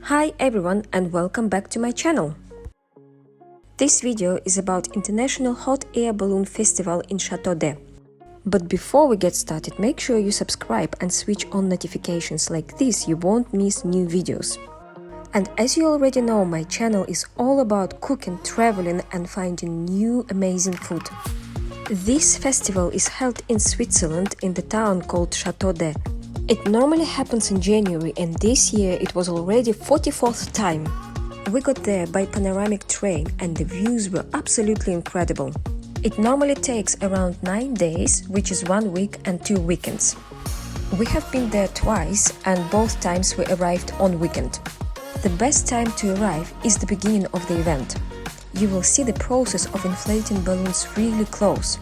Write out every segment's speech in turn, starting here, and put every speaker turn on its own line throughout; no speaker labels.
Hi everyone and welcome back to my channel. This video is about International Hot Air Balloon Festival in Château. But before we get started, make sure you subscribe and switch on notifications, like this you won't miss new videos. And as you already know, my channel is all about cooking, traveling and finding new amazing food. This festival is held in Switzerland in the town called Château. It normally happens in January, and this year it was already 44th time. We got there by panoramic train and the views were absolutely incredible. It normally takes around 9 days, which is 1 week and 2 weekends. We have been there twice and both times we arrived on weekend. The best time to arrive is the beginning of the event. You will see the process of inflating balloons really close.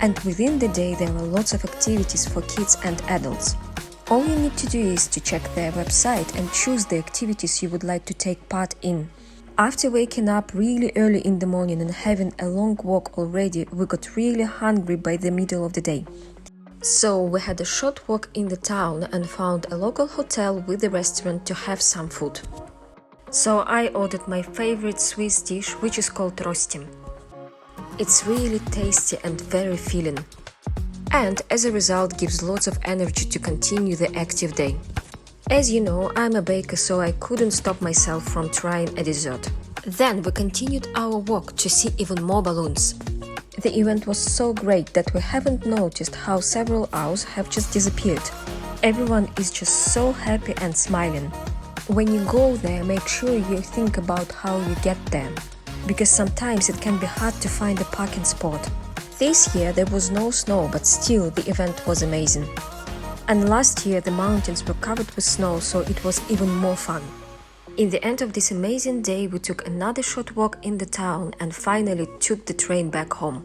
And within the day there are lots of activities for kids and adults. All you need to do is to check their website and choose the activities you would like to take part in. After waking up really early in the morning and having a long walk already, we got really hungry by the middle of the day. So we had a short walk in the town and found a local hotel with a restaurant to have some food. So I ordered my favorite Swiss dish, which is called rosti. It's really tasty and very filling. And as a result gives lots of energy to continue the active day. As you know, I'm a baker, so I couldn't stop myself from trying a dessert. Then we continued our walk to see even more balloons. The event was so great that we haven't noticed how several hours have just disappeared. Everyone is just so happy and smiling. When you go there, make sure you think about how you get there, because sometimes it can be hard to find a parking spot. This year there was no snow, but still the event was amazing. And last year the mountains were covered with snow, so it was even more fun. In the end of this amazing day, we took another short walk in the town and finally took the train back home.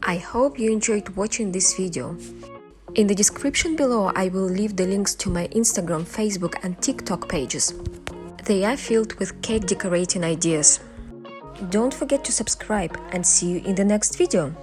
I hope you enjoyed watching this video. In the description below I will leave the links to my Instagram, Facebook and TikTok pages. They are filled with cake decorating ideas. Don't forget to subscribe and see you in the next video.